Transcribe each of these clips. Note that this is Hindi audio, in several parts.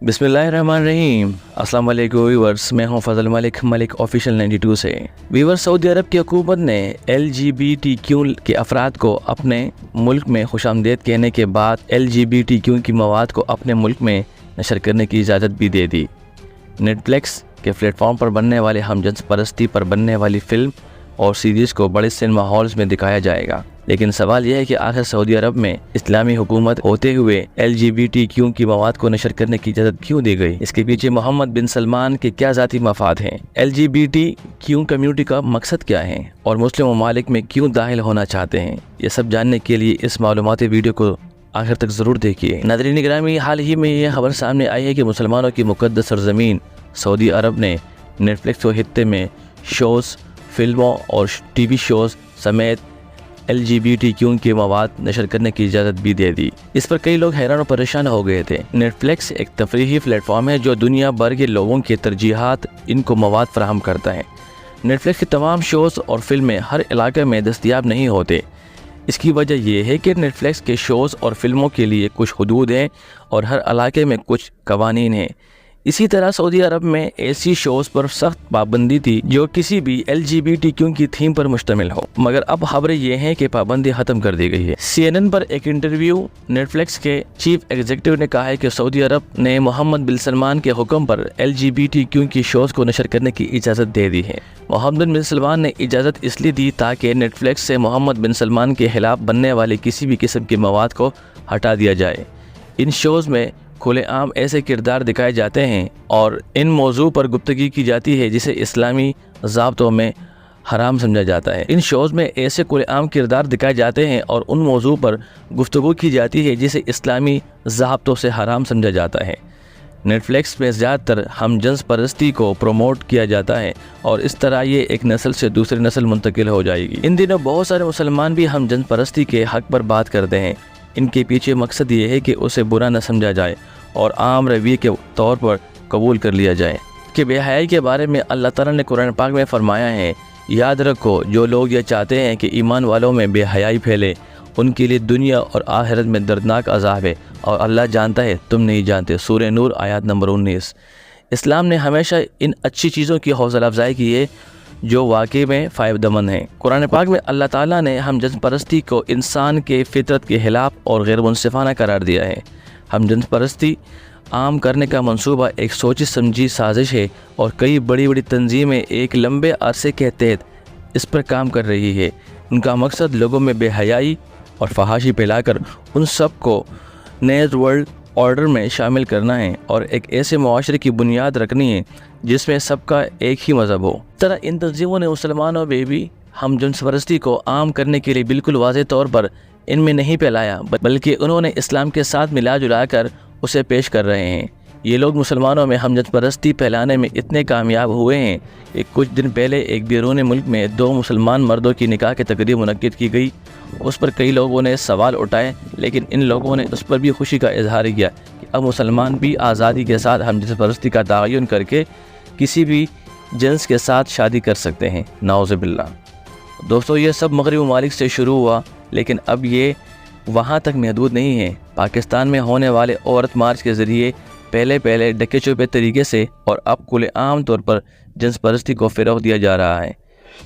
बिस्मिल्लाहिर्रहमानिर्रहीम। अस्सलाम वालेकुम व्यूअर्स, मैं हूं फजल मलिक ऑफिशियल 92 से। व्यूअर्स, सऊदी अरब की हुकूमत ने LGBTQ के अफराद को अपने मुल्क में खुशामदीद कहने के बाद LGBTQ की मवाद को अपने मुल्क में नशर करने की इजाज़त भी दे दी। नेटफ्लिक्स के प्लेटफॉर्म पर बनने वाले हमजिन्स परस्ती पर बनने वाली फ़िल्म और सीरीज़ को बड़े सिनेमा हॉल्स में दिखाया जाएगा। लेकिन सवाल यह है कि आखिर सऊदी अरब में इस्लामी हुकूमत होते हुए LGBTQ की मवाद को नशर करने की इजाज़त क्यों दी गई? इसके पीछे मोहम्मद बिन सलमान के क्या ज़ाती मफाद हैं? LGBTQ कम्युनिटी का मकसद क्या है और मुस्लिम ममालिक में क्यों दाखिल होना चाहते हैं? ये सब जानने के लिए इस मालूमाती वीडियो को आखिर तक ज़रूर देखिए। नाज़रीन निगरानी, हाल ही में यह खबर सामने आई है कि मुसलमानों की मुक़द्दस सरज़मीन सऊदी अरब ने नेटफ्लिक्स के हित्ते में शोज़, फिल्मों और TV शोज़ समेत LGBTQ के मवाद नशर करने की इजाज़त भी दे दी। इस पर कई लोग हैरान और परेशान हो गए थे। नेटफ्लिक्स एक तफरीही प्लेटफॉर्म है जो दुनिया भर के लोगों के तरजीहात इनको मवाद फराहम करता है। नेटफ्लिक्स के तमाम शोज़ और फिल्में हर इलाके में दस्तयाब नहीं होते। इसकी वजह यह है कि नेटफ्लिक्स के शोज़ और फिल्मों के लिए कुछ हदूद हैं और हर इलाके में कुछ कवानीन हैं। इसी तरह सऊदी अरब में ऐसी शोज़ पर सख्त पाबंदी थी जो किसी भी LGBTQ की थीम पर मुश्तमिल हो, मगर अब खबरें ये हैं कि पाबंदी ख़त्म कर दी गई है। CNN पर एक इंटरव्यू नेटफ्लिक्स के चीफ एग्जीक्यूटिव ने कहा है कि सऊदी अरब ने मोहम्मद बिन सलमान के हुक्म पर LGBTQ की शोज़ को नशर करने की इजाज़त दे दी है। मोहम्मद बिन सलमान ने इजाज़त इसलिए दी ताकि नेटफ्लिक्स से मोहम्मद बिन सलमान के खिलाफ बनने वाले किसी भी किस्म के मवाद को हटा दिया जाए। इन शोज़ में खुलेआम ऐसे किरदार दिखाए जाते हैं और इन मौजू पर गुफ्तगी की जाती है जिसे इस्लामी ज़ाब्तों में हराम समझा जाता है। इन शोज़ में ऐसे खुलेआम किरदार दिखाए जाते हैं और उन मौजू पर गुफ्तगू की जाती है जिसे इस्लामी ज़ाब्तों से हराम समझा जाता है। नेटफ्लिक्स में ज़्यादातर हमजिन्स परस्ती को प्रमोट किया जाता है और इस तरह ये एक नस्ल से दूसरी नस्ल मुंतकिल हो जाएगी। इन दिनों बहुत सारे मुसलमान भी हमजिन्स परस्ती के हक़ पर बात करते हैं। इनके पीछे मकसद ये है कि उसे बुरा न समझा जाए और आम रवैये के तौर पर कबूल कर लिया जाए। कि बेहयाई के बारे में अल्लाह ताला ने कुरान पाक में फरमाया है, याद रखो जो लोग ये चाहते हैं कि ईमान वालों में बेहयाई फैले उनके लिए दुनिया और आखिरत में दर्दनाक अज़ाब है और अल्लाह जानता है तुम नहीं जानते। सूरह नूर आयत नंबर 19। इस्लाम ने हमेशा इन अच्छी चीज़ों की हौसला अफजाई की है जो वाकई में फ़ायदेमंद हैं। कुरान पाक में अल्लाह ताला ने हमजिन्स परस्ती को इंसान के फितरत के खिलाफ और गैर मुनसिफाना करार दिया है। हमजिन्स परस्ती आम करने का मंसूबा एक सोची समझी साजिश है और कई बड़ी बड़ी तंजीमें एक लंबे अरसे के तहत इस पर काम कर रही है। उनका मकसद लोगों में बेहयाई और फहाशी फैलाकर उन सब को नए वर्ल्ड ऑर्डर में शामिल करना है और एक ऐसे मुआशरे की बुनियाद रखनी है जिसमें सबका एक ही मज़हब हो। इस तरह इन तंजीमों ने मुसलमानों में भी हमजिन्स परस्ती को आम करने के लिए बिल्कुल वाज़ेह तौर पर इनमें नहीं फैलाया, बल्कि उन्होंने इस्लाम के साथ मिला जुला कर उसे पेश कर रहे हैं। ये लोग मुसलमानों में हमजिन्स परस्ती फैलाने में इतने कामयाब हुए हैं कि कुछ दिन पहले एक बैरून मुल्क में 2 मुसलमान मर्दों की निकाह की तकरीब मुनक्किद की गई। उस पर कई लोगों ने सवाल उठाए, लेकिन इन लोगों ने उस पर भी खुशी का इजहार किया कि अब मुसलमान भी आज़ादी के साथ हमजिन्स परस्ती का तयन करके किसी भी जिन्स के साथ शादी कर सकते हैं। नाउज़ुबिल्लाह। दोस्तों, ये सब मगरबी ममालिक से शुरू हुआ, लेकिन अब ये वहाँ तक महदूद नहीं है। पाकिस्तान में होने वाले औरत मार्च के ज़रिए पहले डके छुपे तरीके से और अब खुलेआम तौर पर जिन्स परस्ती को फ़रोग़ दिया जा रहा है।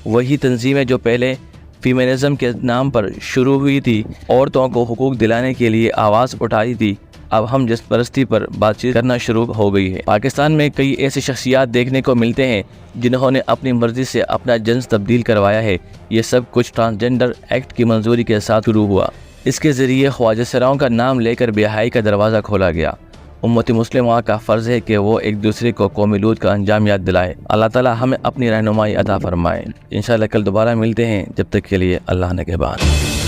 वही तंजीमें जो पहले फ़ीमेनिज़म के नाम पर शुरू हुई थी, औरतों को हुकूक दिलाने के लिए आवाज़ उठाई थी, अब हम जिन्स परस्ती पर बातचीत करना शुरू हो गई है। पाकिस्तान में कई ऐसी शख्सियात देखने को मिलते हैं जिन्होंने अपनी मर्ज़ी से अपना जिन्स तब्दील करवाया है। ये सब कुछ ट्रांसजेंडर एक्ट की मंजूरी के साथ शुरू हुआ। इसके ज़रिए ख्वाजा सराओं का नाम लेकर बेहयाई का दरवाज़ा खोला गया। उम्मत मुस्लिमा का फ़र्ज़ है कि वो एक दूसरे को कौमी लूत का अंजाम याद दिलाए। अल्लाह ताला हमें अपनी रहनुमाई अता फरमाए। इंशाअल्लाह कल दोबारा मिलते हैं। जब तक के लिए अल्लाह ने के बाद।